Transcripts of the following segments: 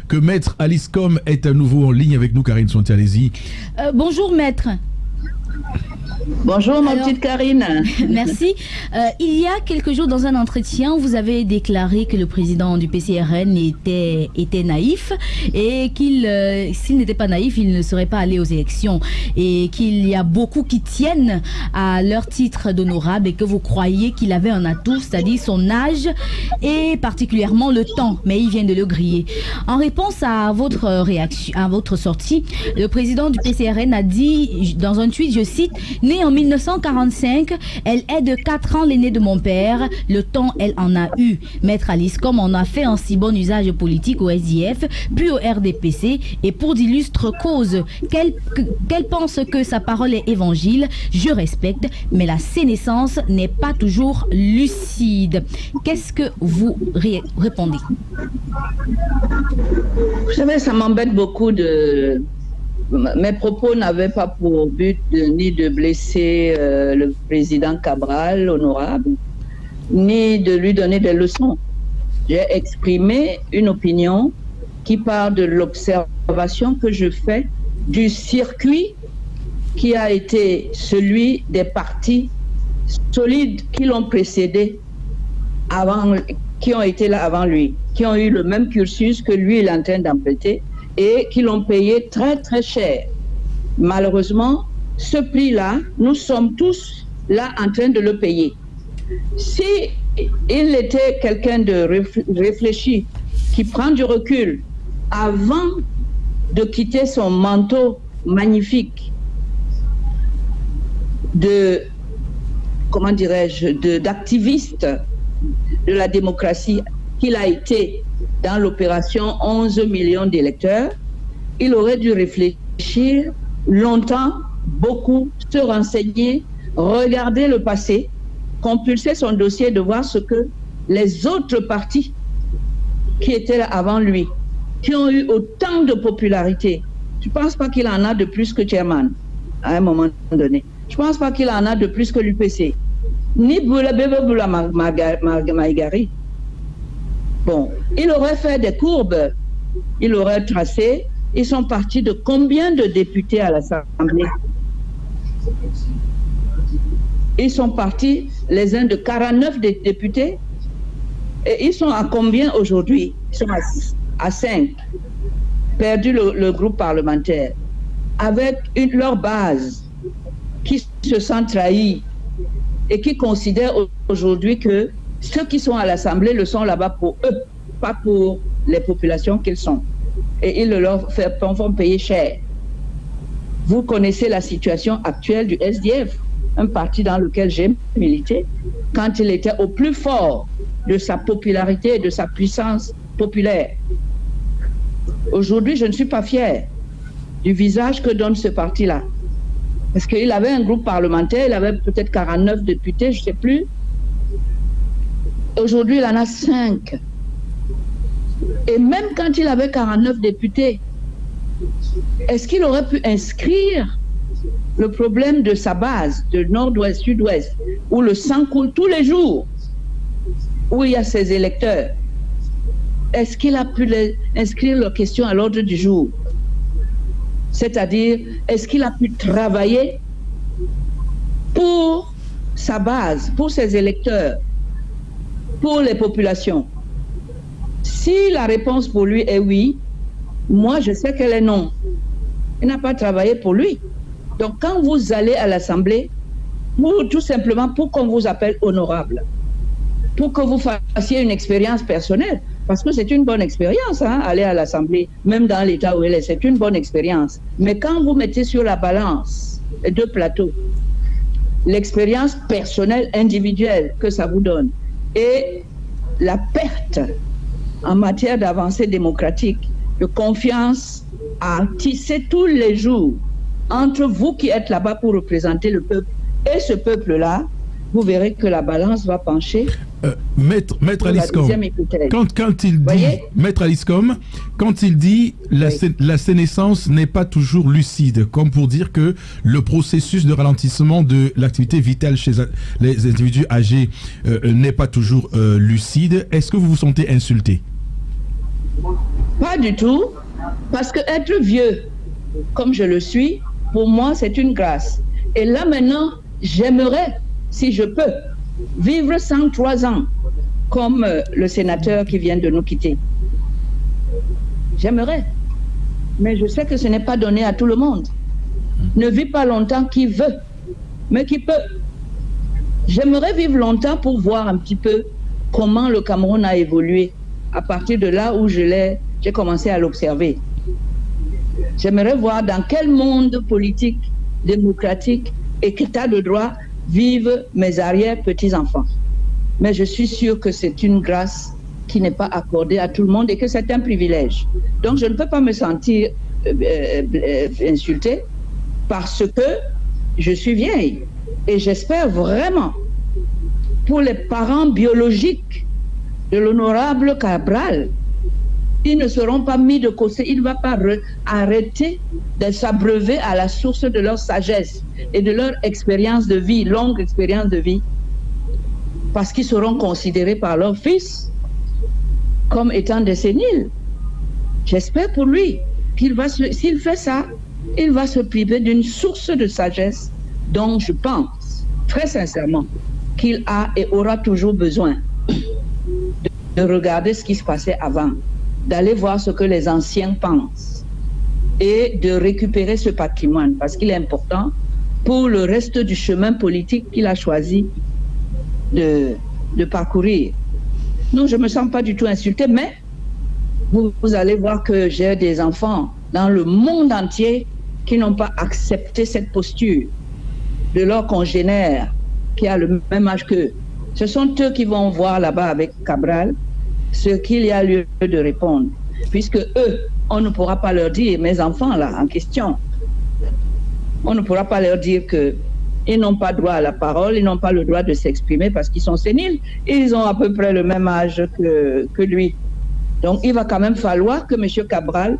que Maître Alice Com est à nouveau en ligne avec nous. Karine Sonti, allez-y. Bonjour Maître. Bonjour ma petite Karine. Merci. Il y a quelques jours dans un entretien, vous avez déclaré que le président du PCRN était naïf et qu'il, s'il n'était pas naïf, il ne serait pas allé aux élections et qu'il y a beaucoup qui tiennent à leur titre d'honorable et que vous croyez qu'il avait un atout, c'est-à-dire son âge et particulièrement le temps, mais il vient de le griller. En réponse à votre réaction, à votre sortie, le président du PCRN a dit dans un tweet, je cite, née en 1945, elle est de 4 ans l'aînée de mon père. Le temps, elle en a eu. Maître Alice Com en a fait un si bon usage politique au SDF, puis au RDPC, et pour d'illustres causes. Qu'elle pense que sa parole est évangile, je respecte, mais la sénescence n'est pas toujours lucide. Qu'est-ce que vous répondez? Vous savez, ça m'embête beaucoup de... Mes propos n'avaient pas pour but ni de blesser le président Cabral, honorable, ni de lui donner des leçons. J'ai exprimé une opinion qui part de l'observation que je fais du circuit qui a été celui des partis solides qui l'ont précédé, qui ont été là avant lui, qui ont eu le même cursus que lui il est en train d'emprunter, et qui l'ont payé très très cher. Malheureusement, ce prix-là, nous sommes tous là en train de le payer. Si il était quelqu'un de réfléchi, qui prend du recul avant de quitter son manteau magnifique de, comment dirais-je, d'activiste de la démocratie qu'il a été dans l'opération 11 millions d'électeurs, il aurait dû réfléchir longtemps, beaucoup, se renseigner, regarder le passé, compulser son dossier de voir ce que les autres partis qui étaient là avant lui, qui ont eu autant de popularité. Je ne pense pas qu'il en a de plus que Chairman, à un moment donné. Je ne pense pas qu'il en a de plus que l'UPC. Ni Boula Maïgari. Bon, il aurait fait des courbes, il aurait tracé. Ils sont partis de combien de députés à l'Assemblée? Ils sont partis, les uns de 49 députés. Et ils sont à combien aujourd'hui? Ils sont à 5. Perdu le groupe parlementaire. Avec leur base qui se sent trahie et qui considère aujourd'hui que ceux qui sont à l'Assemblée le sont là-bas pour eux, pas pour les populations qu'ils sont. Et ils le leur font payer cher. Vous connaissez la situation actuelle du SDF, un parti dans lequel j'ai milité, quand il était au plus fort de sa popularité et de sa puissance populaire. Aujourd'hui, je ne suis pas fier du visage que donne ce parti-là. Parce qu'il avait un groupe parlementaire, il avait peut-être 49 députés, je ne sais plus. Aujourd'hui, il en a 5. Et même quand il avait 49 députés, est-ce qu'il aurait pu inscrire le problème de sa base, de nord-ouest, sud-ouest, où le sang coule tous les jours, où il y a ses électeurs? Est-ce qu'il a pu inscrire leurs questions à l'ordre du jour? C'est-à-dire, est-ce qu'il a pu travailler pour sa base, pour ses électeurs, pour les populations? Si la réponse pour lui est oui, moi je sais qu'elle est non. Il n'a pas travaillé pour lui. Donc quand vous allez à l'Assemblée, tout simplement pour qu'on vous appelle honorable, pour que vous fassiez une expérience personnelle, parce que c'est une bonne expérience, hein, aller à l'Assemblée, même dans l'état où elle est, c'est une bonne expérience. Mais quand vous mettez sur la balance les deux plateaux, l'expérience personnelle, individuelle que ça vous donne, et la perte en matière d'avancée démocratique, de confiance à tisser tous les jours entre vous qui êtes là-bas pour représenter le peuple et ce peuple-là, vous verrez que la balance va pencher. Maître Alice Com, quand il dit, Maître Alice Com, quand il dit la sénescence n'est pas toujours lucide, comme pour dire que le processus de ralentissement de l'activité vitale chez les individus âgés n'est pas toujours lucide, est-ce que vous vous sentez insulté? Pas Pas du tout, parce que être vieux, comme je le suis, pour moi, c'est une grâce. Et là, maintenant, j'aimerais, si je peux, vivre 103 ans, comme le sénateur qui vient de nous quitter. J'aimerais. Mais je sais que ce n'est pas donné à tout le monde. Ne vit pas longtemps qui veut, mais qui peut. J'aimerais vivre longtemps pour voir un petit peu comment le Cameroun a évolué à partir de là où j'ai commencé à l'observer. J'aimerais voir dans quel monde politique, démocratique et état de droit vivent mes arrière-petits-enfants. Mais je suis sûre que c'est une grâce qui n'est pas accordée à tout le monde et que c'est un privilège. Donc je ne peux pas me sentir insultée parce que je suis vieille. Et j'espère vraiment, pour les parents biologiques de l'honorable Cabral, ils ne seront pas mis de côté, il ne va pas arrêter de s'abreuver à la source de leur sagesse et de leur expérience de vie, longue expérience de vie, parce qu'ils seront considérés par leurs fils comme étant des séniles. J'espère pour lui qu'il va, s'il fait ça, il va se priver d'une source de sagesse dont je pense, très sincèrement, qu'il a et aura toujours besoin de regarder ce qui se passait avant, d'aller voir ce que les anciens pensent et de récupérer ce patrimoine parce qu'il est important pour le reste du chemin politique qu'il a choisi de parcourir. Non, je ne me sens pas du tout insultée, mais vous allez voir que j'ai des enfants dans le monde entier qui n'ont pas accepté cette posture de leur congénère qui a le même âge qu'eux. Ce sont eux qui vont voir là-bas avec Cabral ce qu'il y a lieu de répondre. Puisque eux, on ne pourra pas leur dire, mes enfants là, en question, on ne pourra pas leur dire qu'ils n'ont pas droit à la parole, ils n'ont pas le droit de s'exprimer parce qu'ils sont séniles, et ils ont à peu près le même âge que lui. Donc il va quand même falloir que M. Cabral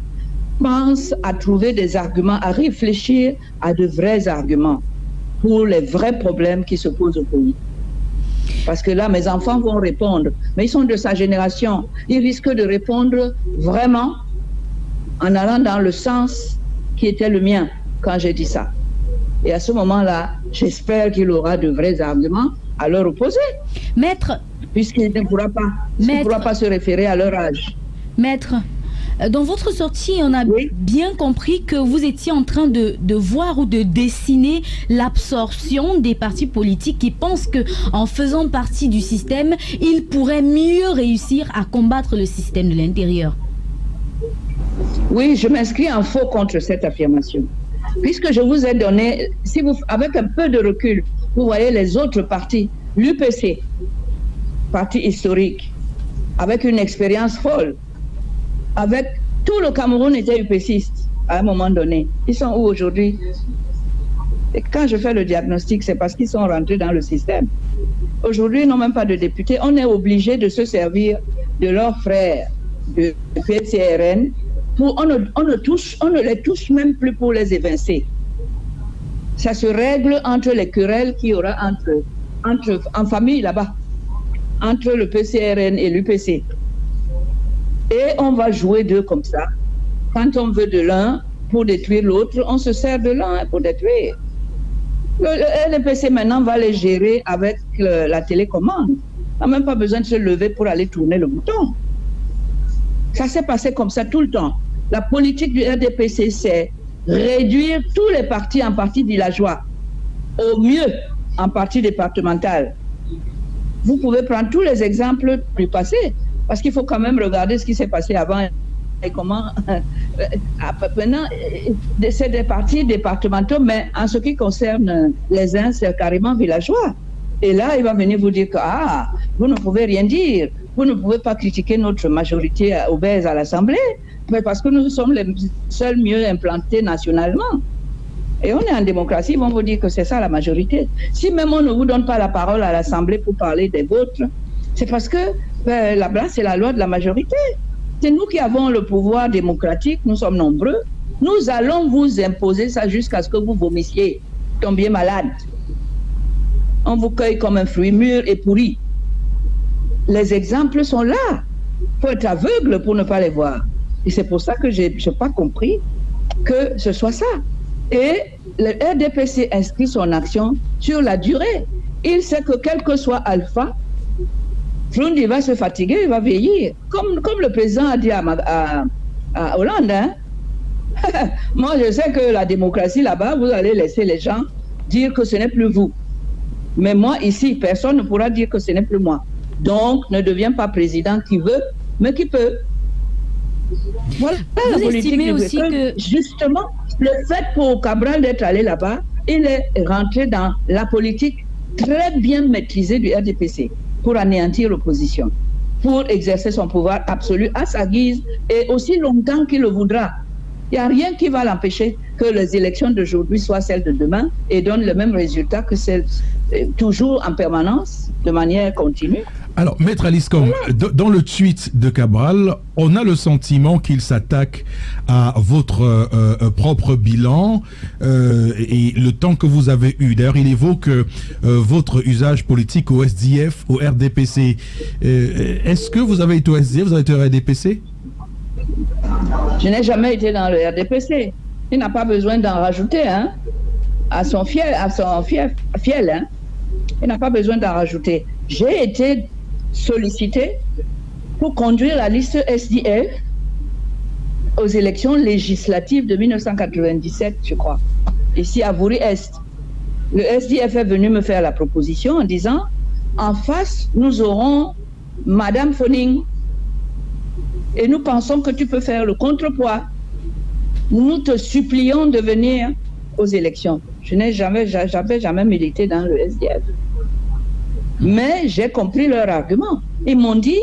pense à trouver des arguments, à réfléchir à de vrais arguments pour les vrais problèmes qui se posent au pays. Parce que là, mes enfants vont répondre, mais ils sont de sa génération. Ils risquent de répondre vraiment en allant dans le sens qui était le mien quand j'ai dit ça. Et à ce moment-là, j'espère qu'il aura de vrais arguments à leur opposer. Maître, puisqu'il ne pourra pas se référer à leur âge. Maître, dans votre sortie, on a bien compris que vous étiez en train de voir ou de dessiner l'absorption des partis politiques qui pensent qu'en faisant partie du système, ils pourraient mieux réussir à combattre le système de l'intérieur. Oui, je m'inscris en faux contre cette affirmation. Puisque je vous ai donné, si vous, avec un peu de recul, vous voyez les autres partis, l'UPC, parti historique, avec une expérience folle, avec tout le Cameroun était UPCiste à un moment donné. Ils sont où aujourd'hui? Et quand je fais le diagnostic, c'est parce qu'ils sont rentrés dans le système. Aujourd'hui, ils n'ont même pas de députés. On est obligé de se servir de leurs frères de PCRN. On ne les touche même plus pour les évincer. Ça se règle entre les querelles qu'il y aura en famille là-bas, entre le PCRN et l'UPC. Et on va jouer d'eux comme ça. Quand on veut de l'un pour détruire l'autre, on se sert de l'un pour détruire. Le LPC maintenant va les gérer avec la télécommande. On n'a même pas besoin de se lever pour aller tourner le bouton. Ça s'est passé comme ça tout le temps. La politique du RDPC, c'est réduire tous les partis en partis villageois, au mieux en partis départemental. Vous pouvez prendre tous les exemples du passé, parce qu'il faut quand même regarder ce qui s'est passé avant et comment. Maintenant, c'est des partis départementaux, mais en ce qui concerne les uns, c'est carrément villageois. Et là, il va venir vous dire que vous ne pouvez rien dire, vous ne pouvez pas critiquer notre majorité obèse à l'Assemblée, mais parce que nous sommes les seuls mieux implantés nationalement. Et on est en démocratie, ils vont vous dire que c'est ça la majorité. Si même on ne vous donne pas la parole à l'Assemblée pour parler des vôtres, c'est parce que là-bas, c'est la loi de la majorité. C'est nous qui avons le pouvoir démocratique, nous sommes nombreux. Nous allons vous imposer ça jusqu'à ce que vous vomissiez, tombiez malade. On vous cueille comme un fruit mûr et pourri. Les exemples sont là. Il faut être aveugle pour ne pas les voir. Et c'est pour ça que je n'ai pas compris que ce soit ça. Et le RDPC inscrit son action sur la durée. Il sait que quel que soit Alpha, Frundi va se fatiguer, il va vieillir. Comme le président a dit à Hollande. Hein? Moi, je sais que la démocratie là-bas, vous allez laisser les gens dire que ce n'est plus vous. Mais moi, ici, personne ne pourra dire que ce n'est plus moi. Donc, ne deviens pas président qui veut, mais qui peut. Voilà la politique du aussi que... Justement, le fait pour Cabral d'être allé là-bas, il est rentré dans la politique très bien maîtrisée du RDPC pour anéantir l'opposition, pour exercer son pouvoir absolu à sa guise et aussi longtemps qu'il le voudra. Il n'y a rien qui va l'empêcher que les élections d'aujourd'hui soient celles de demain et donnent le même résultat que celles toujours en permanence, de manière continue. Alors, Maître Aliscom, dans le tweet de Cabral, on a le sentiment qu'il s'attaque à votre propre bilan et le temps que vous avez eu. D'ailleurs, il évoque votre usage politique au SDF, au RDPC. Est-ce que vous avez été au SDF, vous avez été au RDPC? Je n'ai jamais été dans le RDPC. Il n'a pas besoin d'en rajouter, hein, à son fiel, hein. Il n'a pas besoin d'en rajouter. J'ai été sollicité pour conduire la liste SDF aux élections législatives de 1997, je crois, ici à Vouri-Est. Le SDF est venu me faire la proposition en disant, en face, nous aurons Madame Foning, et nous pensons que tu peux faire le contrepoids. Nous te supplions de venir aux élections. Je n'ai jamais milité dans le SDF. Mais j'ai compris leur argument. Ils m'ont dit,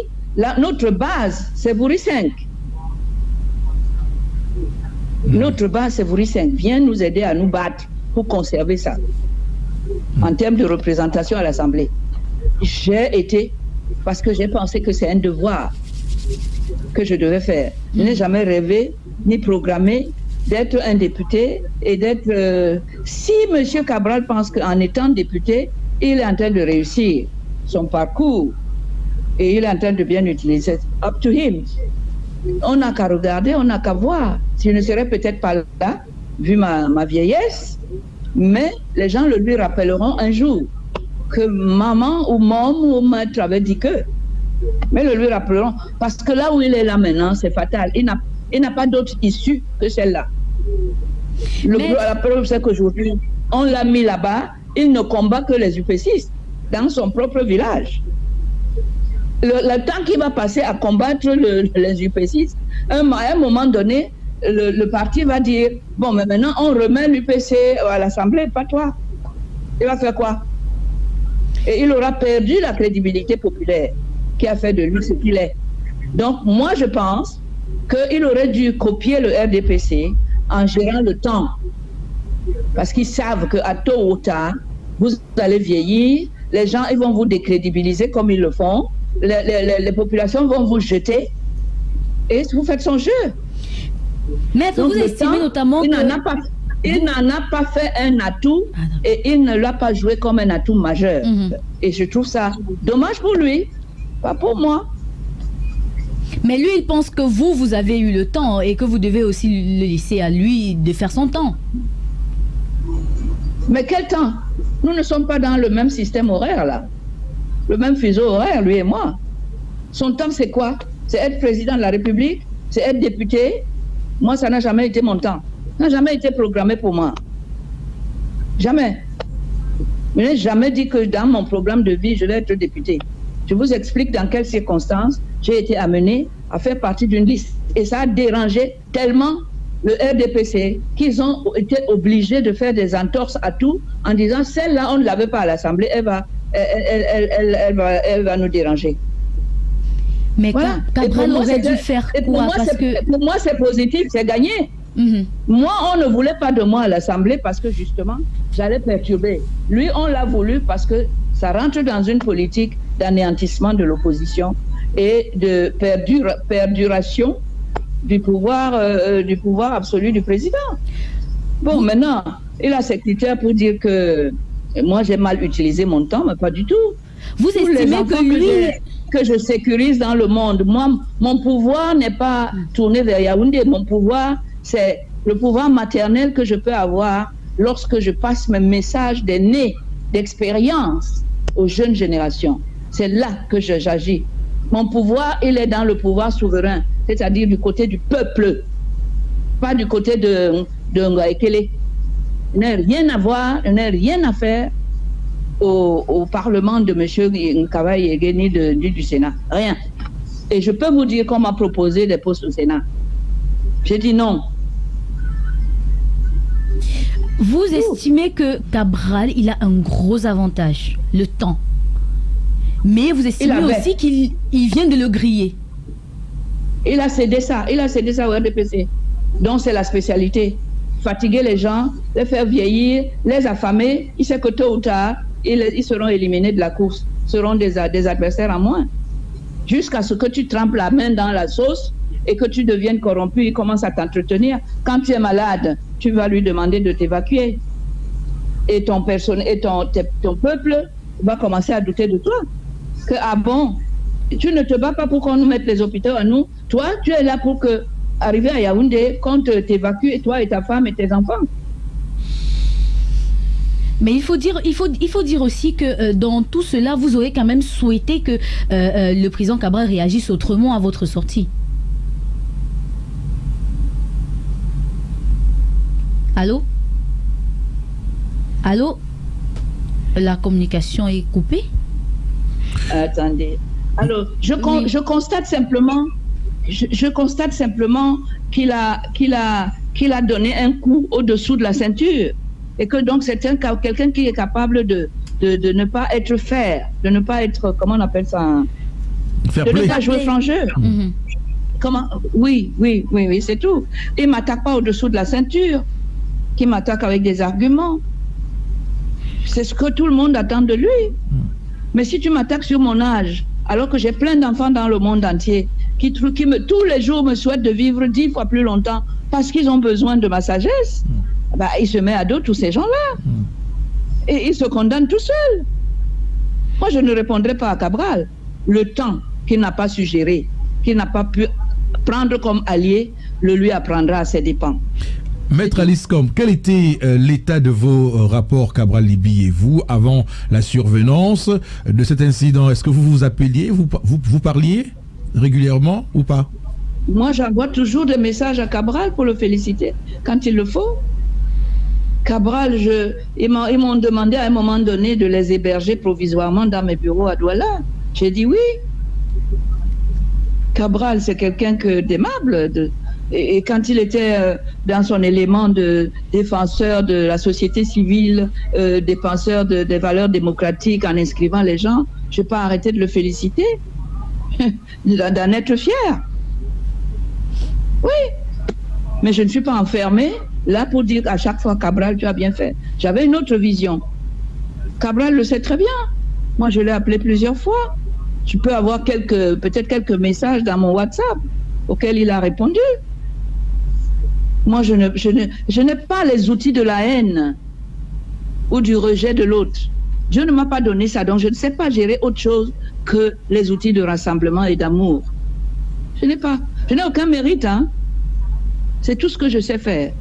notre base, c'est Vouri 5. Notre base, c'est Vouri 5. Viens nous aider à nous battre pour conserver ça. En termes de représentation à l'Assemblée. J'ai été, parce que j'ai pensé que c'est un devoir que je devais faire. Je n'ai jamais rêvé ni programmé d'être un député et d'être... si M. Cabral pense qu'en étant député, il est en train de réussir son parcours et il est en train de bien utiliser. Up to him. On n'a qu'à regarder, on n'a qu'à voir. Je ne serais peut-être pas là, vu ma vieillesse, mais les gens le lui rappelleront un jour que maman ou môme ou maître avait dit que. Mais le lui rappelleront. Parce que là où il est là maintenant, c'est fatal. Il n'a pas d'autre issue que celle-là. La preuve, c'est qu'aujourd'hui, on l'a mis là-bas, il ne combat que les UPCistes dans son propre village. Le temps qu'il va passer à combattre les UPCistes, à un moment donné, le parti va dire, bon, mais maintenant, on remet l'UPC à l'Assemblée, pas toi. Il va faire quoi? Et il aura perdu la crédibilité populaire qui a fait de lui ce qu'il est. Donc, moi, je pense qu'il aurait dû copier le RDPC en gérant le temps. Parce qu'ils savent qu'à tôt ou tard, vous allez vieillir, les gens ils vont vous décrédibiliser comme ils le font, les populations vont vous jeter, et vous faites son jeu. Maître, donc, vous estimez notamment il n'en a pas fait un atout, et il ne l'a pas joué comme un atout majeur. Et je trouve ça dommage pour lui. Pas pour moi. Mais lui, il pense que vous avez eu le temps et que vous devez aussi le laisser à lui de faire son temps. Mais quel temps? Nous ne sommes pas dans le même système horaire là. Le même fuseau horaire, lui et moi. Son temps, c'est quoi? C'est être président de la République? C'est être député? Moi, ça n'a jamais été mon temps. Ça n'a jamais été programmé pour moi. Jamais. Je n'ai jamais dit que dans mon programme de vie, je vais être député. Je vous explique dans quelles circonstances j'ai été amené à faire partie d'une liste. Et ça a dérangé tellement le RDPC qu'ils ont été obligés de faire des entorses à tout en disant celle-là, on ne l'avait pas à l'Assemblée, elle va nous déranger. Mais voilà. Cabral aurait dû faire quoi? Pour moi, c'est positif, c'est gagné. Moi, on ne voulait pas de moi à l'Assemblée parce que justement, j'allais perturber. Lui, on l'a voulu parce que ça rentre dans une politique d'anéantissement de l'opposition et de perduration du pouvoir absolu du président. Bon, maintenant, il a ses critères pour dire que moi, j'ai mal utilisé mon temps, mais pas du tout. Vous estimez que lui... que je sécurise dans le monde. Moi, mon pouvoir n'est pas tourné vers Yaoundé. Mon pouvoir, c'est le pouvoir maternel que je peux avoir lorsque je passe mes messages d'aînés, d'expérience aux jeunes générations. C'est là que j'agis. Mon pouvoir, il est dans le pouvoir souverain, c'est-à-dire du côté du peuple, pas du côté de Ngaïkele. Il n'a rien à voir, il n'a rien à faire au Parlement de M. Nkava Yegeni du Sénat. Rien. Et je peux vous dire qu'on m'a proposé des postes au Sénat. J'ai dit non. Vous estimez que Cabral, il a un gros avantage, le temps. Mais vous estimez aussi qu'il vient de le griller. Il a cédé ça au RDPC. Donc c'est la spécialité. Fatiguer les gens, les faire vieillir, les affamer. Il sait que tôt ou tard, ils seront éliminés de la course, seront des adversaires en moins. Jusqu'à ce que tu trempes la main dans la sauce et que tu deviennes corrompu, il commence à t'entretenir. Quand tu es malade, tu vas lui demander de t'évacuer. Et ton peuple va commencer à douter de toi. Que, ah bon, tu ne te bats pas pour qu'on nous mette les hôpitaux à nous. Toi, tu es là pour que, arriver à Yaoundé, qu'on t'évacue, toi et ta femme et tes enfants. Mais il faut dire aussi que dans tout cela, vous aurez quand même souhaité que le président Cabral réagisse autrement à votre sortie. Allô? Allô? La communication est coupée? Attendez. Alors, je constate simplement qu'il a donné un coup au-dessous de la ceinture. Et que donc c'est quelqu'un qui est capable de ne pas être fair, de ne pas être, comment on appelle ça, de ne pas jouer franc jeu. Comment? Oui, c'est tout. Il ne m'attaque pas au-dessous de la ceinture, qui m'attaque avec des arguments. C'est ce que tout le monde attend de lui. Mais si tu m'attaques sur mon âge, alors que j'ai plein d'enfants dans le monde entier, qui tous les jours me souhaitent de vivre 10 fois plus longtemps parce qu'ils ont besoin de ma sagesse, bah, il se met à dos tous ces gens-là. Et il se condamne tout seul. Moi, je ne répondrai pas à Cabral. Le temps qu'il n'a pas su gérer, qu'il n'a pas pu prendre comme allié, le lui apprendra à ses dépens. Maître Aliscom, quel était l'état de vos rapports Cabral-Libye et vous avant la survenance de cet incident? Est-ce que vous vous appeliez, vous parliez régulièrement ou pas? Moi, j'envoie toujours des messages à Cabral pour le féliciter quand il le faut. Cabral, ils m'ont demandé à un moment donné de les héberger provisoirement dans mes bureaux à Douala. J'ai dit oui. Cabral, c'est quelqu'un d'aimable. Et quand il était dans son élément de défenseur de la société civile, défenseur des valeurs démocratiques en inscrivant les gens, je n'ai pas arrêté de le féliciter, d'en être fier. Oui, mais je ne suis pas enfermée là pour dire à chaque fois, Cabral, tu as bien fait. J'avais une autre vision. Cabral le sait très bien. Moi, je l'ai appelé plusieurs fois. Tu peux avoir peut-être quelques messages dans mon WhatsApp auxquels il a répondu. Moi, je n'ai pas les outils de la haine ou du rejet de l'autre. Dieu ne m'a pas donné ça, donc je ne sais pas gérer autre chose que les outils de rassemblement et d'amour. Je n'ai aucun mérite, hein. C'est tout ce que je sais faire.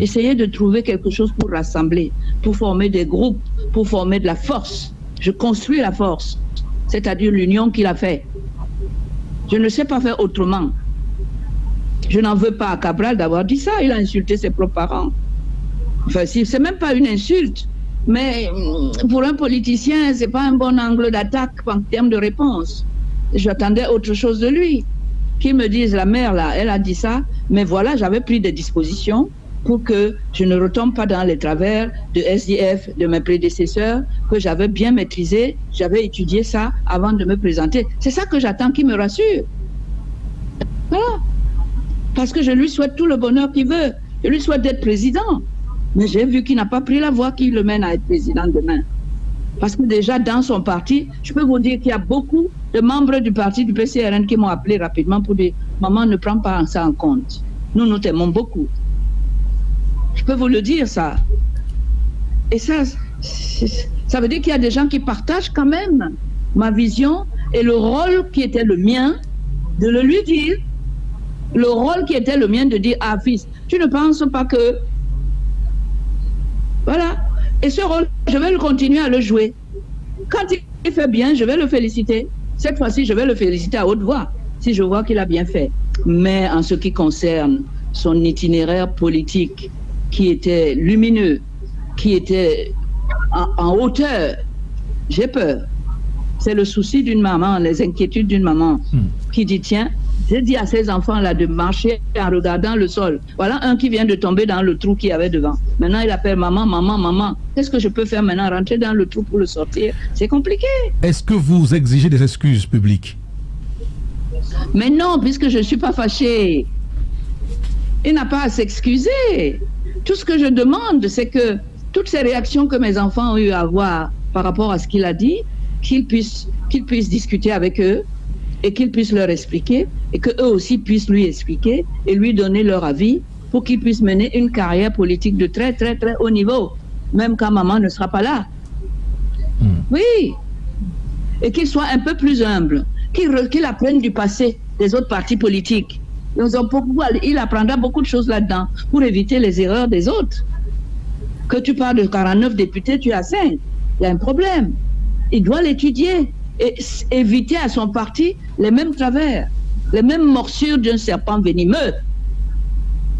Essayer de trouver quelque chose pour rassembler, pour former des groupes, pour former de la force. Je construis la force, c'est-à-dire l'union qu'il a fait. Je ne sais pas faire autrement. Je n'en veux pas à Cabral d'avoir dit ça. Il a insulté ses propres parents. Enfin, c'est même pas une insulte. Mais pour un politicien, c'est pas un bon angle d'attaque en termes de réponse. J'attendais autre chose de lui. Qu'il me dise, la mère, là, elle a dit ça. Mais voilà, j'avais pris des dispositions pour que je ne retombe pas dans les travers de SDF de mes prédécesseurs, que j'avais bien maîtrisé. J'avais étudié ça avant de me présenter. C'est ça que j'attends qu'il me rassure. Voilà. Parce que je lui souhaite tout le bonheur qu'il veut. Je lui souhaite d'être président. Mais j'ai vu qu'il n'a pas pris la voie qui le mène à être président demain. Parce que déjà dans son parti, je peux vous dire qu'il y a beaucoup de membres du parti du PCRN qui m'ont appelé rapidement pour dire « Maman, ne prends pas ça en compte. Nous t'aimons beaucoup. » Je peux vous le dire, ça. Et ça veut dire qu'il y a des gens qui partagent quand même ma vision Et le rôle qui était le mien, de le lui dire, le rôle qui était le mien de dire, ah fils, tu ne penses pas que... Voilà. Et ce rôle, je vais le continuer à le jouer. Quand il fait bien, je vais le féliciter. Cette fois-ci, je vais le féliciter à haute voix, si je vois qu'il a bien fait. Mais en ce qui concerne son itinéraire politique, qui était lumineux, qui était en hauteur, j'ai peur. C'est le souci d'une maman, les inquiétudes d'une maman qui dit, tiens, j'ai dit à ces enfants-là de marcher en regardant le sol. Voilà un qui vient de tomber dans le trou qu'il y avait devant. Maintenant, il appelle maman, maman, maman. Qu'est-ce que je peux faire maintenant? Rentrer dans le trou pour le sortir? C'est compliqué. Est-ce que vous exigez des excuses publiques? Mais non, puisque je ne suis pas fâchée. Il n'a pas à s'excuser. Tout ce que je demande, c'est que toutes ces réactions que mes enfants ont eu à avoir par rapport à ce qu'il a dit, qu'ils puissent discuter avec eux et qu'ils puissent leur expliquer et qu'eux aussi puissent lui expliquer et lui donner leur avis pour qu'ils puissent mener une carrière politique de très, très, très haut niveau, même quand maman ne sera pas là. Oui. Et qu'il soit un peu plus humble, qu'il apprenne du passé des autres partis politiques. Il apprendra beaucoup de choses là-dedans pour éviter les erreurs des autres. Que tu parles de 49 députés, tu as 5. Il y a un problème. Il doit l'étudier et éviter à son parti les mêmes travers, les mêmes morsures d'un serpent venimeux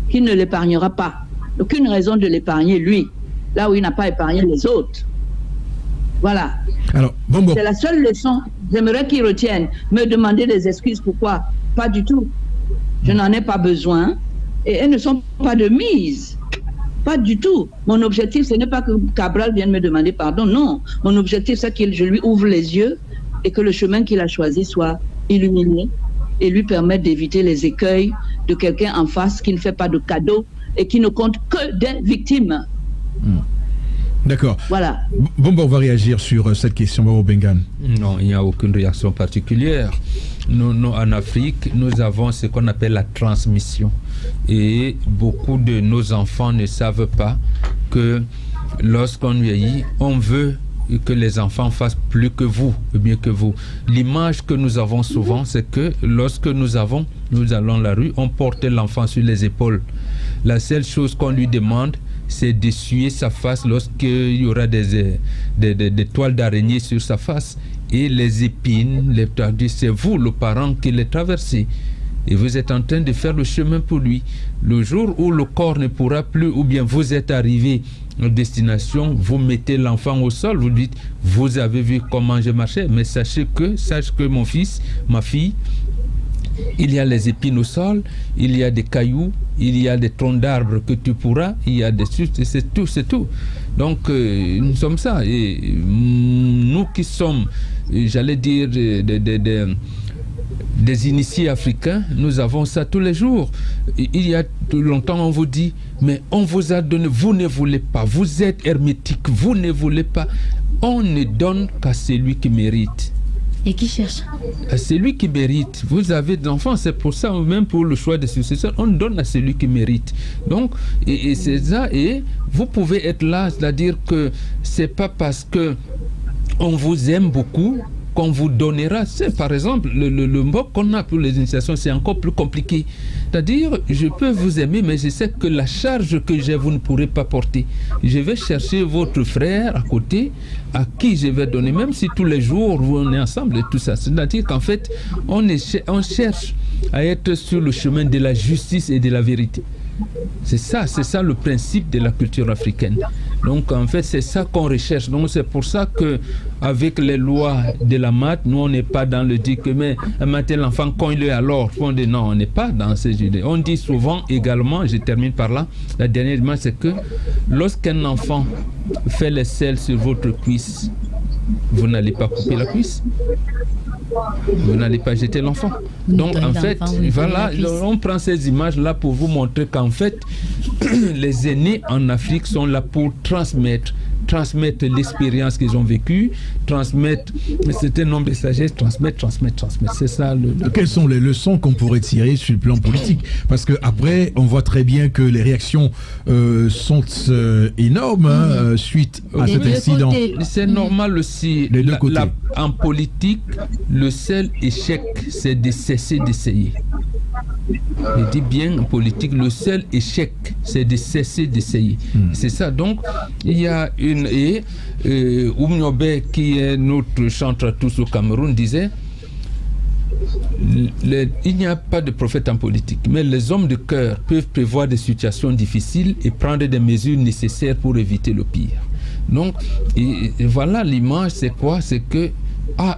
qui ne l'épargnera pas. Aucune raison de l'épargner lui, là où il n'a pas épargné les autres. Voilà. Alors, c'est la seule leçon. J'aimerais qu'il retienne. Me demander des excuses, pourquoi? Pas du tout. Je n'en ai pas besoin et elles ne sont pas de mise. Pas du tout. Mon objectif, ce n'est pas que Cabral vienne me demander pardon, non. Mon objectif, c'est que je lui ouvre les yeux et que le chemin qu'il a choisi soit illuminé et lui permette d'éviter les écueils de quelqu'un en face qui ne fait pas de cadeaux et qui ne compte que des victimes. D'accord. Voilà. Bon, on va réagir sur cette question, Babo Bengan. Non, il n'y a aucune réaction particulière. Nous, en Afrique, nous avons ce qu'on appelle la transmission. Et beaucoup de nos enfants ne savent pas que lorsqu'on vieillit, on veut que les enfants fassent plus que vous, mieux que vous. L'image que nous avons souvent, c'est que lorsque nous allons la rue, on porte l'enfant sur les épaules. La seule chose qu'on lui demande, c'est d'essuyer sa face lorsqu'il y aura des toiles d'araignée sur sa face. Et les épines, c'est vous, le parent, qui les traversez. Et vous êtes en train de faire le chemin pour lui. Le jour où le corps ne pourra plus, ou bien vous êtes arrivé à destination, vous mettez l'enfant au sol, vous dites, vous avez vu comment je marchais, mais sache que mon fils, ma fille, il y a les épines au sol, il y a des cailloux, il y a des troncs d'arbres que tu pourras, il y a des choses, c'est tout. Donc nous sommes ça. Et nous qui sommes, j'allais dire, des initiés africains, nous avons ça tous les jours. Il y a longtemps, on vous dit, mais on vous a donné, vous ne voulez pas, vous êtes hermétique, vous ne voulez pas. On ne donne qu'à celui qui mérite. Et qui cherche? À celui qui mérite. Vous avez des enfants, c'est pour ça, même pour le choix des successeurs, on donne à celui qui mérite. Donc, et c'est ça, et vous pouvez être là, c'est-à-dire que c'est pas parce que on vous aime beaucoup qu'on vous donnera. C'est par exemple le mot qu'on a pour les initiations, c'est encore plus compliqué. C'est-à-dire, je peux vous aimer, mais je sais que la charge que j'ai, vous ne pourrez pas porter. Je vais chercher votre frère à côté, à qui je vais donner, même si tous les jours on est ensemble et tout ça. C'est-à-dire qu'en fait, on cherche à être sur le chemin de la justice et de la vérité. C'est ça le principe de la culture africaine. Donc en fait c'est ça qu'on recherche. Donc c'est pour ça que avec les lois de la mat, nous on n'est pas dans le dit que mais matin l'enfant quand il est alors, on dit non, on n'est pas dans ces idées. On dit souvent également, je termine par là, la dernière image c'est que lorsqu'un enfant fait les selles sur votre cuisse, vous n'allez pas couper la cuisse. Vous n'allez pas jeter l'enfant. Donc en fait, voilà, on prend ces images-là pour vous montrer qu'en fait, les aînés en Afrique sont là pour transmettre transmettre l'expérience qu'ils ont vécue, transmettre un certain nombre de sagesse, transmettre. C'est ça Quelles sont les leçons qu'on pourrait tirer sur le plan politique? Parce qu'après, on voit très bien que les réactions sont énormes suite à cet incident. C'est normal aussi. Les deux côtés. En politique, le seul échec, c'est de cesser d'essayer. Je dis bien en politique, le seul échec, c'est de cesser d'essayer. C'est ça. Donc, il y a une... Oumniobe, qui est notre chantre à tous au Cameroun, disait il n'y a pas de prophète en politique, mais les hommes de cœur peuvent prévoir des situations difficiles et prendre des mesures nécessaires pour éviter le pire. Donc, et voilà l'image, c'est quoi? C'est que,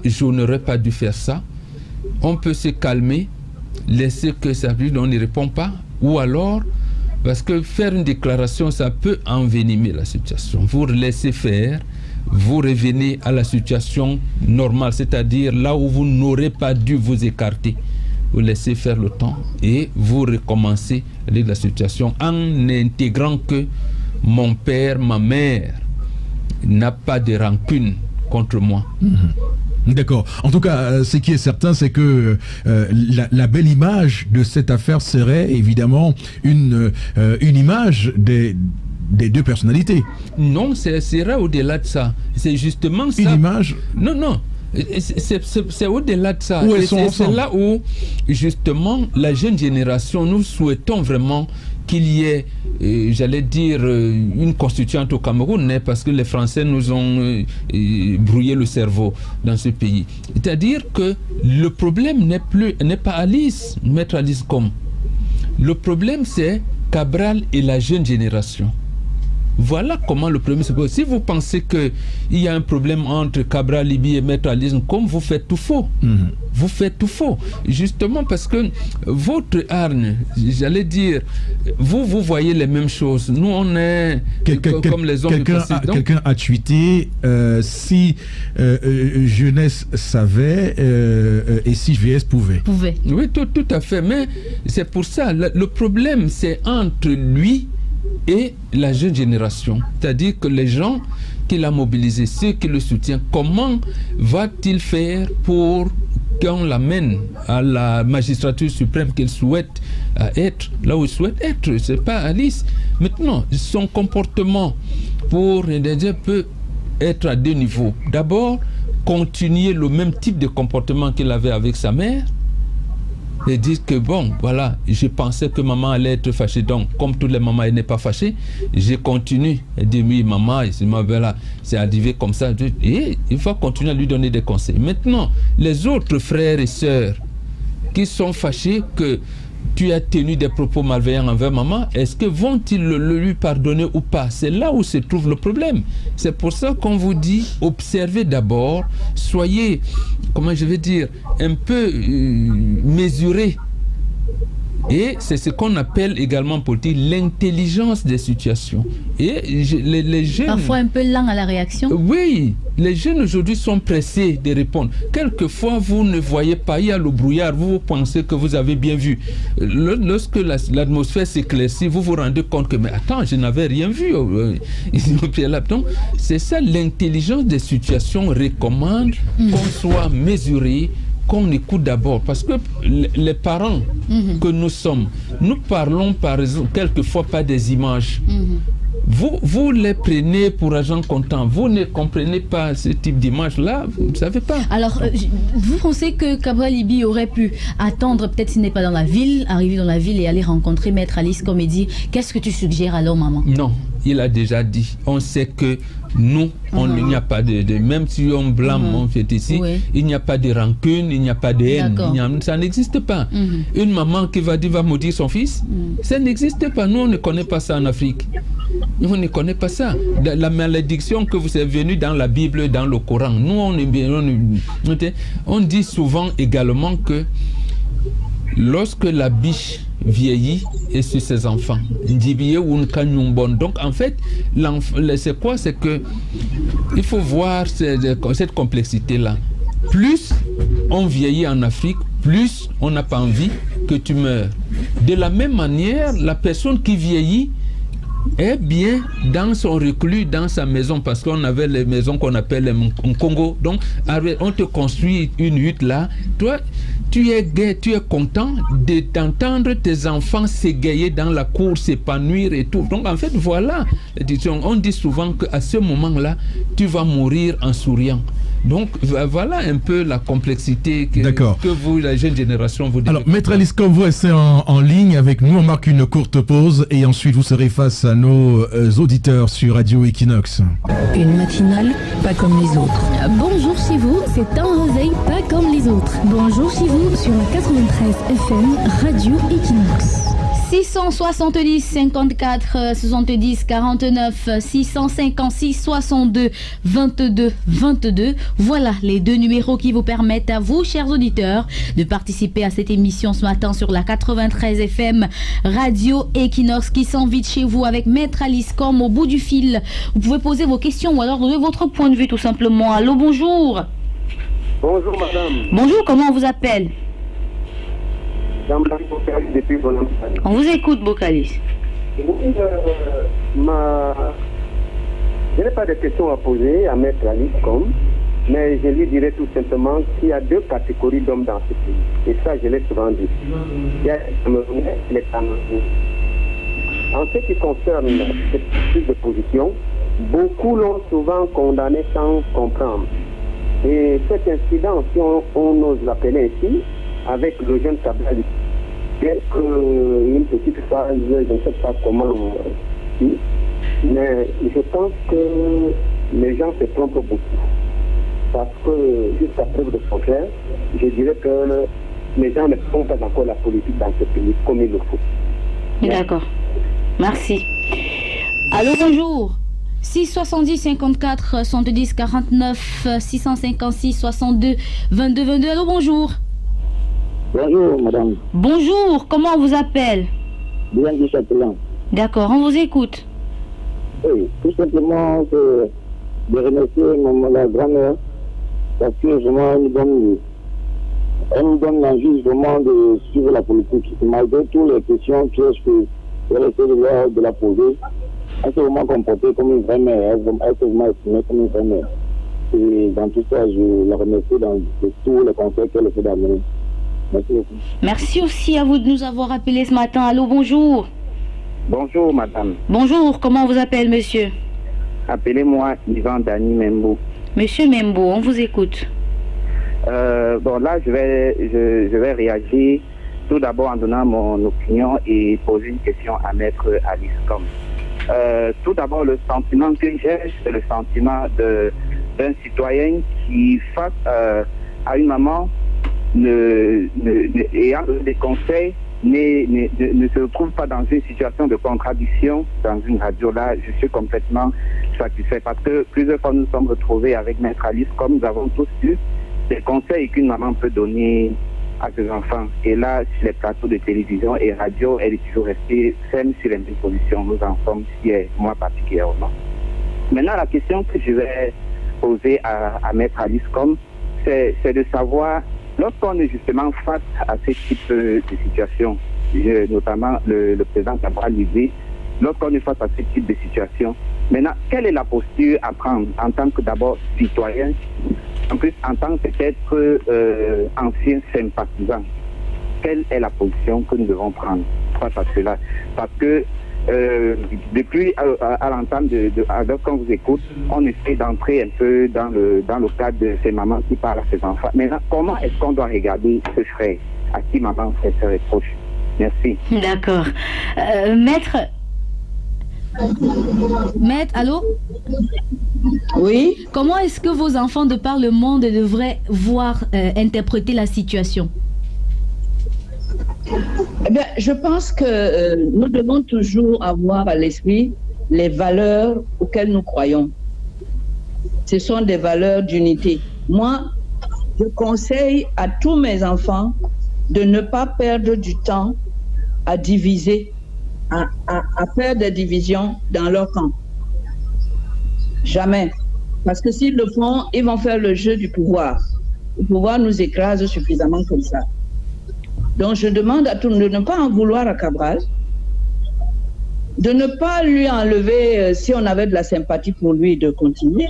je n'aurais pas dû faire ça. On peut se calmer, laisser que ça arrive, on ne répond pas, ou alors, parce que faire une déclaration, ça peut envenimer la situation. Vous laissez faire, vous revenez à la situation normale, c'est-à-dire là où vous n'aurez pas dû vous écarter. Vous laissez faire le temps et vous recommencez avec la situation en intégrant que mon père, ma mère n'a pas de rancune contre moi. D'accord. En tout cas, ce qui est certain, c'est que la belle image de cette affaire serait évidemment une image des deux personnalités. Non, c'est au-delà de ça. C'est justement ça. Une image. Non. C'est au-delà de ça. C'est là où, justement, la jeune génération, nous souhaitons vraiment qu'il y ait, j'allais dire, une constituante au Cameroun, parce que les Français nous ont brouillé le cerveau dans ce pays. C'est-à-dire que le problème n'est pas Alice, Maître Alice Com. Le problème, c'est Cabral et la jeune génération. Voilà comment le problème se pose. Si vous pensez qu'il y a un problème entre Cabral Libi et Maître Alice Com, vous faites tout faux. Vous faites tout faux. Justement parce que votre hargne, j'allais dire, vous voyez les mêmes choses. Nous, on est comme les hommes du précédent. Quelqu'un a tweeté si jeunesse savait et si JVS pouvait. Oui, tout à fait. Mais c'est pour ça, le problème, c'est entre lui et la jeune génération, c'est-à-dire que les gens qu'il a mobilisés, ceux qui le soutiennent, comment va-t-il faire pour qu'on l'amène à la magistrature suprême qu'il souhaite être, là où il souhaite être? C'est pas Alice. Maintenant, son comportement pour aider peut être à deux niveaux. D'abord, continuer le même type de comportement qu'il avait avec sa mère, et dire que bon, voilà, je pensais que maman allait être fâchée, donc comme toutes les mamans, elle n'est pas fâchée, je continue. Elle dit oui, maman, c'est arrivé comme ça, et il faut continuer à lui donner des conseils. Maintenant, les autres frères et sœurs qui sont fâchés que tu as tenu des propos malveillants envers maman, est-ce que vont-ils le lui pardonner ou pas? C'est là où se trouve le problème. C'est pour ça qu'on vous dit, observez d'abord, soyez, comment je vais dire, un peu mesuré. Et c'est ce qu'on appelle également en politique l'intelligence des situations. Et les jeunes... Parfois un peu lent à la réaction. Oui, les jeunes aujourd'hui sont pressés de répondre. Quelquefois, vous ne voyez pas, il y a le brouillard, vous pensez que vous avez bien vu. Lorsque l'atmosphère s'éclaircit, vous vous rendez compte que, mais attends, je n'avais rien vu. Donc, c'est ça, l'intelligence des situations recommande qu'on soit mesuré, qu'on écoute d'abord, parce que les parents que nous sommes, nous parlons par exemple quelquefois pas des images. Vous les prenez pour agents comptants, vous ne comprenez pas ce type d'image-là, vous ne savez pas. Alors, vous pensez que Cabral Libi aurait pu attendre, peut-être s'il n'est pas dans la ville, arriver dans la ville et aller rencontrer Maître Alice Com et dire, qu'est-ce que tu suggères alors, maman? Non, il a déjà dit, on sait que nous, il n'y a pas de même si on blâme, on fait ici, il n'y a pas de rancune, il n'y a pas de haine, ça n'existe pas. Une maman qui va maudire son fils, ça n'existe pas. Nous, on ne connaît pas ça en Afrique. Nous, on ne connaît pas ça. La malédiction que vous êtes venu dans la Bible, dans le Coran, nous, on dit souvent également que lorsque la biche vieillit et sur ses enfants, donc en fait, c'est quoi? C'est que il faut voir cette complexité-là. Plus on vieillit en Afrique, plus on n'a pas envie que tu meurs. De la même manière, la personne qui vieillit est bien dans son reclus, dans sa maison, parce qu'on avait les maisons qu'on appelle les Congo. Donc, on te construit une hutte là. Toi, tu es gai, tu es content d'entendre tes enfants s'égayer dans la cour, s'épanouir et tout. Donc, en fait, voilà. On dit souvent qu'à ce moment-là, tu vas mourir en souriant. Donc, voilà un peu la complexité que vous, la jeune génération, vous devez. Alors, Maître Aliscom, vous restez en ligne avec nous. On marque une courte pause et ensuite vous serez face à nos auditeurs sur Radio Equinox. Une matinale pas comme les autres. Bonjour chez vous, c'est un réveil pas comme les autres. Bonjour chez vous sur la 93 FM Radio Equinox. 670 54 70 49 656 62 22 22. Voilà les deux numéros qui vous permettent à vous, chers auditeurs, de participer à cette émission ce matin sur la 93 FM Radio Equinox qui s'invite chez vous avec Maître Aliscom au bout du fil. Vous pouvez poser vos questions ou alors donner votre point de vue tout simplement. Allô, bonjour. Bonjour madame. Bonjour, comment on vous appelle? Depuis on vous écoute, Bocalis. Oui, je n'ai pas de questions à poser à Maître Aliscom, mais je lui dirais tout simplement qu'il y a deux catégories d'hommes dans ce pays. Et ça, je l'ai souvent dit. Il y a les Camerounais et les Camerounais. En ce qui concerne cette prise de position, beaucoup l'ont souvent condamné sans comprendre. Et cet incident, si on ose l'appeler ainsi, avec le jeune Cabral, une petite phase, je ne sais pas comment, mais je pense que les gens se trompent beaucoup. Parce que, jusqu'à preuve de contraire, je dirais que les gens ne font pas encore la politique dans ce pays comme il le faut. D'accord. Merci. Allô, bonjour. 670 54 70 49 656 62 22 22. Allô, bonjour. Bonjour, madame. Bonjour, comment on vous appelle? Bien du Châtelain. D'accord, on vous écoute. Oui, tout simplement de remercier la grand-mère parce que vraiment elle nous donne l'envie vraiment de suivre la politique. Malgré toutes les questions pièges qu'elle essaie de la poser, elle s'est vraiment comportée comme une vraie mère, elle s'est vraiment estimée comme une vraie mère. Et dans tout ça, je la remercie dans tous les conseils qu'elle essaie d'amener. Merci beaucoup. Merci aussi à vous de nous avoir appelé ce matin. Allô, bonjour. Bonjour, madame. Bonjour, comment on vous appelle, monsieur? Appelez-moi Yvan Dani Membo. Monsieur Membo, on vous écoute. Bon, là, je vais réagir tout d'abord en donnant mon opinion et poser une question à Maître Aliscom. Tout d'abord, le sentiment que j'ai, c'est le sentiment d'un citoyen qui, face à une maman, ayant des conseils, ne se retrouve pas dans une situation de contradiction dans une radio. Là, je suis complètement satisfait parce que plusieurs fois nous sommes retrouvés avec Maître Aliscom, nous avons tous eu des conseils qu'une maman peut donner à ses enfants. Et là, sur les plateaux de télévision et radio, elle est toujours restée ferme sur les mêmes positions. Nous en sommes fiers, moi particulièrement. Maintenant, la question que je vais poser à Maître Aliscom, c'est de savoir, lorsqu'on est justement face à ce type de situation, notamment le président Cabral disait, lorsqu'on est face à ce type de situation, maintenant, quelle est la posture à prendre en tant que d'abord citoyen, en plus en tant que peut-être ancien sympathisant? Quelle est la position que nous devons prendre face à cela? Parce que depuis à l'entame lorsqu'on vous écoute, on essaie d'entrer un peu dans le cadre de ces mamans qui parlent à ses enfants. Maintenant, comment est-ce qu'on doit regarder ce frère à qui maman fait ses reproches? Merci. D'accord. Maître, allô? Oui. Comment est-ce que vos enfants de par le monde devraient voir interpréter la situation? Eh bien, je pense que nous devons toujours avoir à l'esprit les valeurs auxquelles nous croyons. Ce sont des valeurs d'unité. Moi, je conseille à tous mes enfants de ne pas perdre du temps à diviser, à faire des divisions dans leur camp. Jamais. Parce que s'ils le font, ils vont faire le jeu du pouvoir. Le pouvoir nous écrase suffisamment comme ça. Donc je demande à tout le monde de ne pas en vouloir à Cabral, de ne pas lui enlever, si on avait de la sympathie pour lui, de continuer.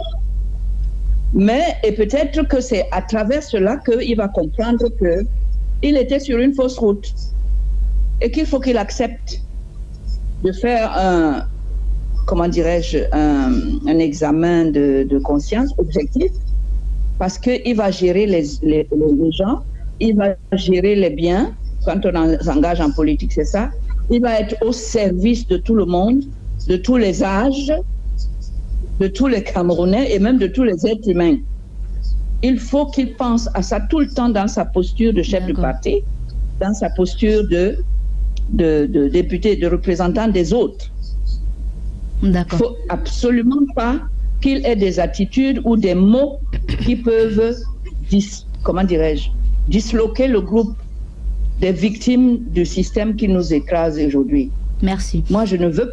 Et peut-être que c'est à travers cela qu'il va comprendre qu'il était sur une fausse route et qu'il faut qu'il accepte de faire un examen de conscience objectif, parce qu'il va gérer les gens, il va gérer les biens. Quand on s'engage en politique, c'est ça. Il va être au service de tout le monde, de tous les âges, de tous les Camerounais et même de tous les êtres humains. Il faut qu'il pense à ça tout le temps dans sa posture de chef de parti, dans sa posture de député, de représentant des autres. Il ne faut absolument pas qu'il ait des attitudes ou des mots qui peuvent, disloquer le groupe des victimes du système qui nous écrase aujourd'hui. Merci. Moi, je ne veux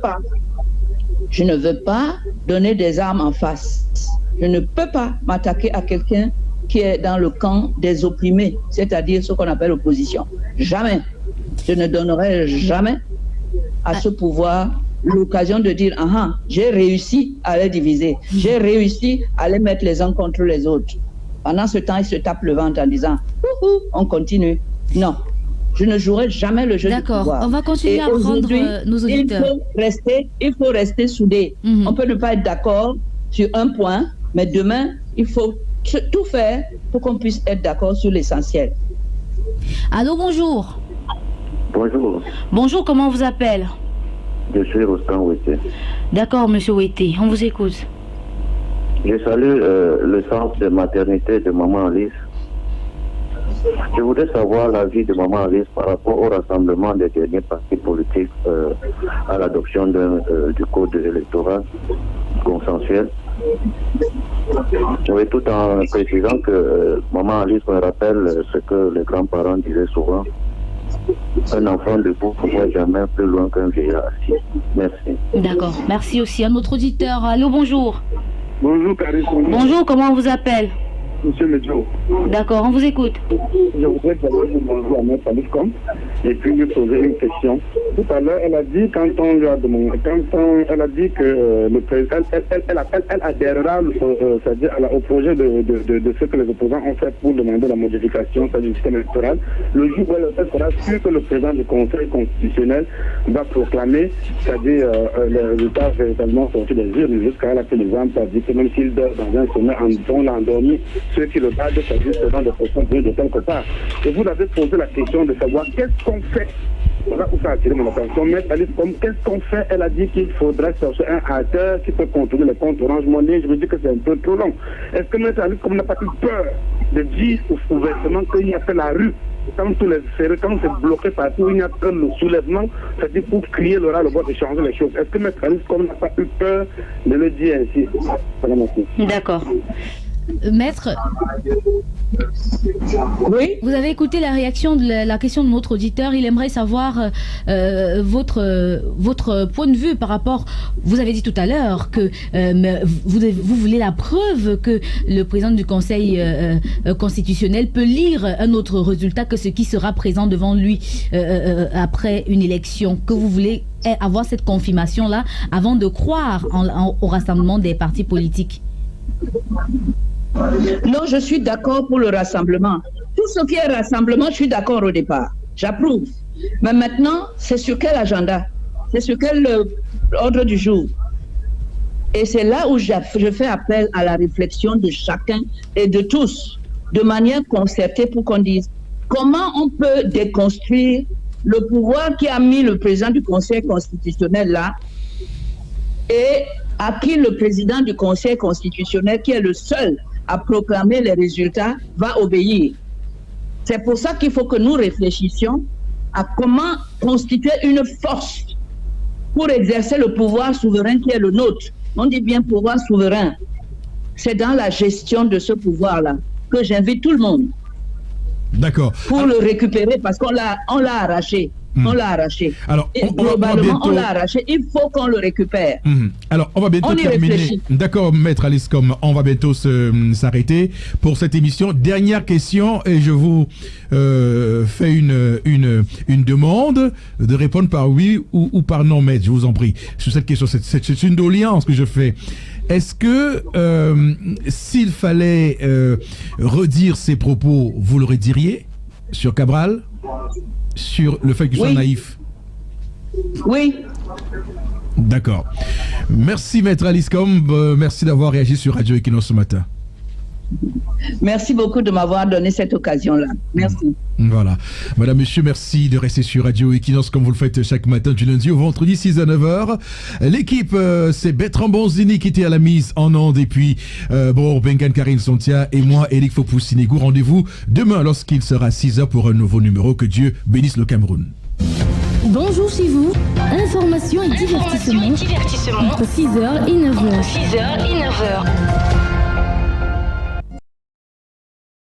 pas donner des armes en face. Je ne peux pas m'attaquer à quelqu'un qui est dans le camp des opprimés, c'est-à-dire ce qu'on appelle l'opposition. Jamais. Je ne donnerai jamais à ce pouvoir l'occasion de dire « Ah, j'ai réussi à les diviser. J'ai réussi à les mettre les uns contre les autres. » Pendant ce temps, ils se tapent le ventre en disant « On continue. » Non. Je ne jouerai jamais le jeu du pouvoir. D'accord, on va continuer à prendre nos auditeurs. Il faut rester soudés. On peut ne pas être d'accord sur un point, mais demain, il faut tout faire pour qu'on puisse être d'accord sur l'essentiel. Allô, bonjour. Bonjour. Bonjour, comment on vous appelle? Je suis Rostan Ouété. D'accord, monsieur Ouété, on vous écoute. Je salue le centre de maternité de Maman Alice. Je voudrais savoir l'avis de Maman Alice par rapport au rassemblement des derniers partis politiques à l'adoption du code électoral consensuel. Oui, tout en précisant que Maman Alice me rappelle ce que les grands-parents disaient souvent. Un enfant debout ne voit jamais plus loin qu'un vieillard assis. Merci. D'accord, merci aussi à notre auditeur. Allô, bonjour. Bonjour, Carrie. Bonjour, comment on vous appelle? Monsieur Medjo. D'accord, on vous écoute. Je voudrais d'abord vous bonjour à Maître Aliscom et puis lui poser une question. Tout à l'heure, elle a dit, elle a dit que le président, elle adhérera, c'est-à-dire au projet de ce que les opposants ont fait pour demander la modification du système électoral. Le jour où elle sera sûr que le président du Conseil constitutionnel va proclamer, c'est-à-dire les résultats véritablement sortis des urnes, jusqu'à là que les gens a dit que même s'il dort dans un sommet, on l'a endormi, ceux qui le gardent, c'est-à-dire selon des personnes venues de quelque part. Et vous avez posé la question de savoir qu'est-ce qu'on fait. Voilà où ça a attiré mon attention. Mais qu'est-ce qu'on fait? Elle a dit qu'il faudrait chercher un acteur qui peut contrôler les comptes Orange Money. Je me dis que c'est un peu trop long. Est-ce que M. Alice, comme n'a pas eu peur de dire ouvertement qu'il n'y a que la rue, quand tout les serré, quand c'est bloqué partout, il n'y a que le soulèvement, c'est-à-dire pour crier le ras-le-bol et changer les choses. Est-ce que M. Alice, comme n'a pas eu peur de le dire ainsi? D'accord. Maître, oui. Vous avez écouté la réaction de la question de notre auditeur. Il aimerait savoir votre point de vue par rapport. Vous avez dit tout à l'heure que vous voulez la preuve que le président du Conseil constitutionnel peut lire un autre résultat que ce qui sera présent devant lui après une élection. Que vous voulez avoir cette confirmation-là avant de croire au rassemblement des partis politiques. Non, je suis d'accord pour le rassemblement. Tout ce qui est rassemblement, je suis d'accord au départ. J'approuve. Mais maintenant, c'est sur quel agenda? C'est sur quel ordre du jour? Et c'est là où je fais appel à la réflexion de chacun et de tous, de manière concertée pour qu'on dise comment on peut déconstruire le pouvoir qui a mis le président du Conseil constitutionnel là et à qui le président du Conseil constitutionnel, qui est le seul à proclamer les résultats, va obéir. C'est pour ça qu'il faut que nous réfléchissions à comment constituer une force pour exercer le pouvoir souverain qui est le nôtre. On dit bien pouvoir souverain. C'est dans la gestion de ce pouvoir-là que j'invite tout le monde. D'accord. Pour le récupérer parce qu'on l'a arraché. On l'a arraché. Alors, globalement, on l'a arraché. Il faut qu'on le récupère. Alors, on va bientôt terminer. D'accord, Maître Aliscom, on va bientôt s'arrêter pour cette émission. Dernière question, et je vous fais une demande de répondre par oui ou par non, Maître. Je vous en prie. Sur cette question, c'est une doléance que je fais. Est-ce que s'il fallait redire ces propos, vous le rediriez sur Cabral? Sur le fait qu'il soit naïf? Oui. D'accord. Merci, Maître Aliscom. Merci d'avoir réagi sur Radio Equinox ce matin. Merci beaucoup de m'avoir donné cette occasion-là. Merci. Voilà. Madame, monsieur, merci de rester sur Radio Equinox comme vous le faites chaque matin du lundi au vendredi, 6 à 9h. L'équipe, c'est Bertrand Bonzini qui était à la mise en onde, et puis Bengan Karine Sontia et moi, Eric Fopoussinego. Rendez-vous demain lorsqu'il sera 6h pour un nouveau numéro. Que Dieu bénisse le Cameroun. Bonjour chez vous, information et divertissement. Entre 6h et 9h.